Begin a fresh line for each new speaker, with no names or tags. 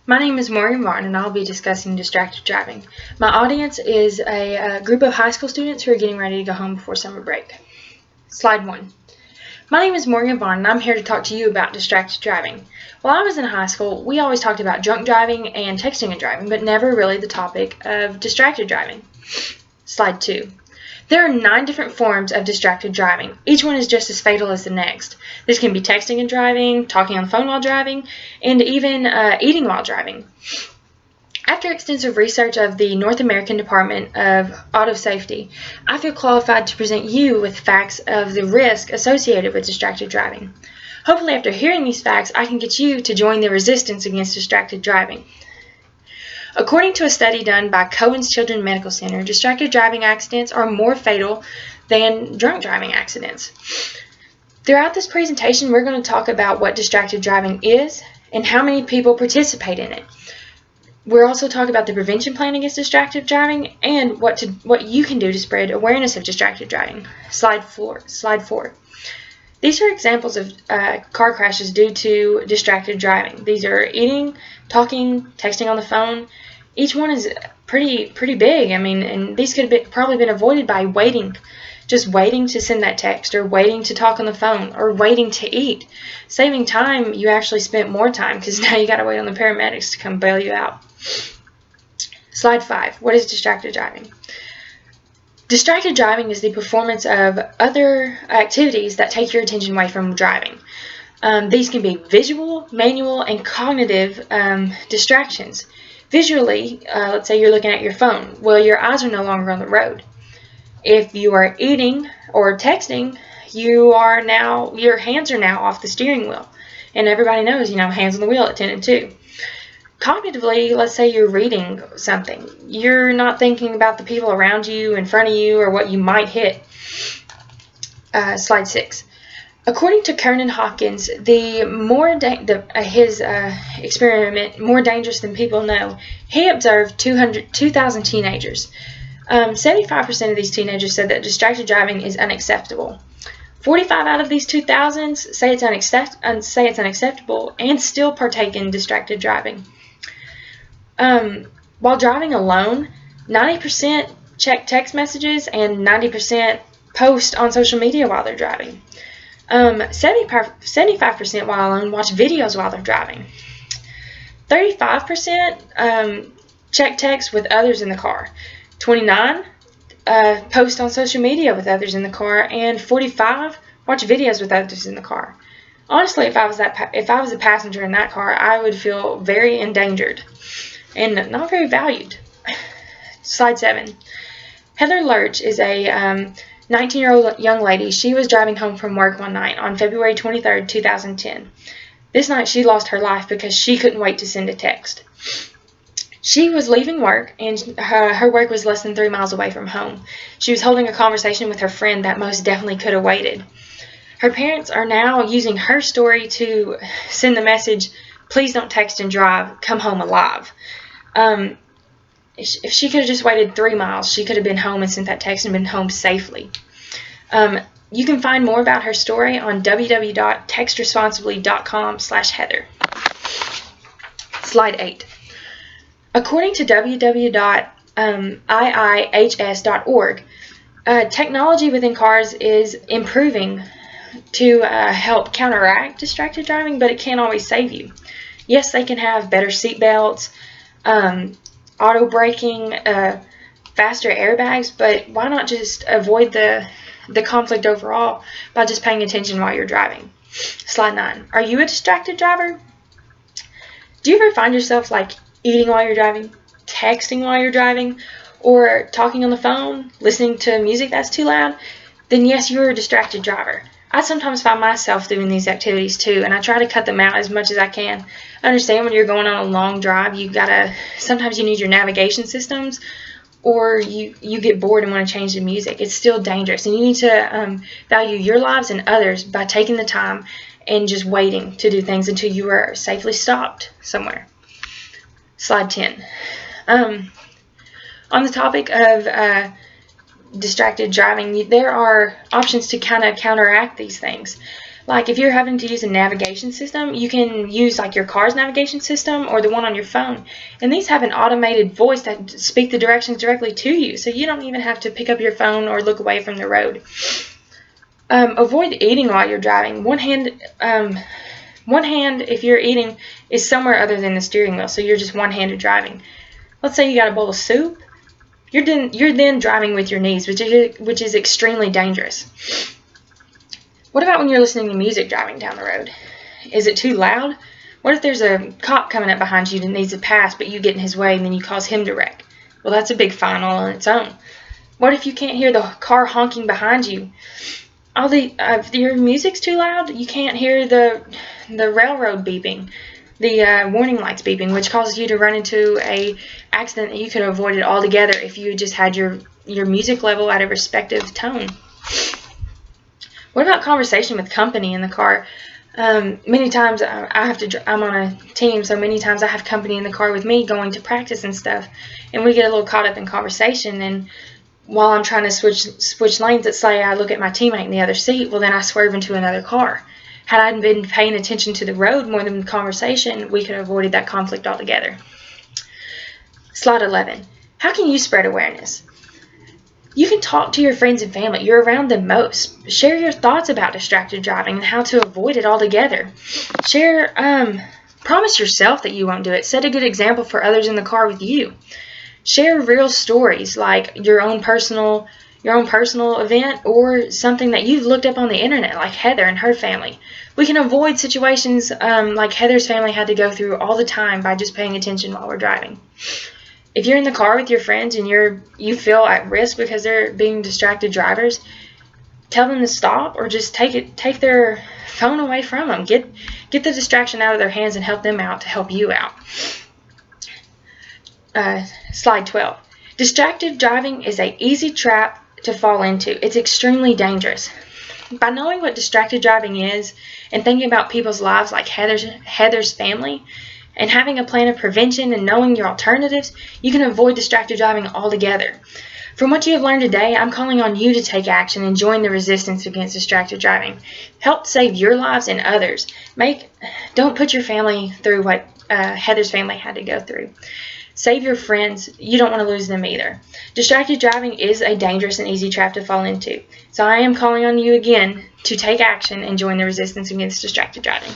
My name is Morgan Vaughn, and I'll be discussing distracted driving. My audience is a group of high school students who are getting ready to go home before summer break. Slide 1. My name is Morgan Vaughn, and I'm here to talk to you about distracted driving. While I was in high school, we always talked about drunk driving and texting and driving, but never really the topic of distracted driving. Slide 2. There are 9 different forms of distracted driving. Each one is just as fatal as the next. This can be texting and driving, talking on the phone while driving, and even eating while driving. After extensive research of the North American Department of Auto Safety, I feel qualified to present you with facts of the risk associated with distracted driving. Hopefully, after hearing these facts, I can get you to join the resistance against distracted driving. According to a study done by Cohen's Children's Medical Center, distracted driving accidents are more fatal than drunk driving accidents. Throughout this presentation, we're going to talk about what distracted driving is and how many people participate in it. We'll also talk about the prevention plan against distracted driving and what you can do to spread awareness of distracted driving. Slide 4. These are examples of car crashes due to distracted driving. These are eating, talking, texting on the phone. Each one is pretty big. I mean, and these could have probably been avoided by just waiting to send that text, or waiting to talk on the phone, or waiting to eat. Saving time, you actually spent more time because now you got to wait on the paramedics to come bail you out. Slide 5. What is distracted driving? Distracted driving is the performance of other activities that take your attention away from driving. These can be visual, manual, and cognitive distractions. Visually, let's say you're looking at your phone. Well, your eyes are no longer on the road. If you are eating or texting, your hands are now off the steering wheel. And everybody knows, hands on the wheel at 10 and 2. Cognitively, let's say you're reading something. You're not thinking about the people around you, in front of you, or what you might hit. Slide 6. According to Kernan Hopkins, his experiment, More Dangerous Than People Know, he observed 2,000 teenagers. 75% of these teenagers said that distracted driving is unacceptable. 45 out of these 2,000 say it's unacceptable and still partake in distracted driving. While driving alone, 90% check text messages and 90% post on social media while they're driving. 75% while alone watch videos while they're driving. 35% check text with others in the car. 29 post on social media with others in the car, and 45 watch videos with others in the car. Honestly, if I was a passenger in that car, I would feel very endangered and not very valued. Slide 7. Heather Lurch is a 19-year-old young lady. She was driving home from work one night on February 23rd, 2010. This night she lost her life because she couldn't wait to send a text. She was leaving work, and her work was less than 3 miles away from home. She was holding a conversation with her friend that most definitely could have waited. Her parents are now using her story to send the message, "Please don't text and drive, come home alive." If she could have just waited 3 miles, she could have been home and sent that text and been home safely. You can find more about her story on www.textresponsibly.com/Heather. Slide 8. According to www.iihs.org, technology within cars is improving to help counteract distracted driving, but it can't always save you. Yes, they can have better seat belts, auto braking, faster airbags, but why not just avoid the conflict overall by just paying attention while you're driving? Slide 9. Are you a distracted driver? Do you ever find yourself eating while you're driving, texting while you're driving, or talking on the phone, listening to music that's too loud? Then yes, you're a distracted driver. I sometimes find myself doing these activities too, and I try to cut them out as much as I can. I understand when you're going on a long drive, sometimes you need your navigation systems, or you get bored and want to change the music. It's still dangerous, and you need to value your lives and others by taking the time and just waiting to do things until you are safely stopped somewhere. Slide 10. On the topic of distracted driving, there are options to kind of counteract these things. Like if you're having to use a navigation system, you can use like your car's navigation system or the one on your phone. And these have an automated voice that speak the directions directly to you, so you don't even have to pick up your phone or look away from the road. Avoid eating while you're driving. One hand, if you're eating, is somewhere other than the steering wheel, so you're just one-handed driving. Let's say you got a bowl of soup. You're then driving with your knees, which is extremely dangerous. What about when you're listening to music driving down the road? Is it too loud? What if there's a cop coming up behind you that needs to pass, but you get in his way and then you cause him to wreck? Well, that's a big fine all on its own. What if you can't hear the car honking behind you? If your music's too loud, you can't hear the railroad beeping, the warning lights beeping, which causes you to run into a accident that you could have avoided altogether if you just had your music level at a respective tone. What about conversation with company in the car? Many times I'm on a team, so many times I have company in the car with me going to practice and stuff, and we get a little caught up in conversation. And while I'm trying to switch lanes, let's say I look at my teammate in the other seat, well then I swerve into another car. Had I been paying attention to the road more than the conversation, we could have avoided that conflict altogether. Slide 11. How can you spread awareness? You can talk to your friends and family. You're around them most. Share your thoughts about distracted driving and how to avoid it altogether. Promise yourself that you won't do it. Set a good example for others in the car with you. Share real stories like your own personal event or something that you've looked up on the internet, like Heather and her family. We can avoid situations like Heather's family had to go through all the time by just paying attention while we're driving. If you're in the car with your friends and you feel at risk because they're being distracted drivers, tell them to stop or just take their phone away from them. Get the distraction out of their hands and help them out to help you out. Slide 12. Distracted driving is an easy trap to fall into. It's extremely dangerous. By knowing what distracted driving is and thinking about people's lives like Heather's family, and having a plan of prevention and knowing your alternatives, you can avoid distracted driving altogether. From what you have learned today, I'm calling on you to take action and join the resistance against distracted driving. Help save your lives and others. Don't put your family through what Heather's family had to go through. Save your friends. You don't want to lose them either. Distracted driving is a dangerous and easy trap to fall into. So I am calling on you again to take action and join the resistance against distracted driving.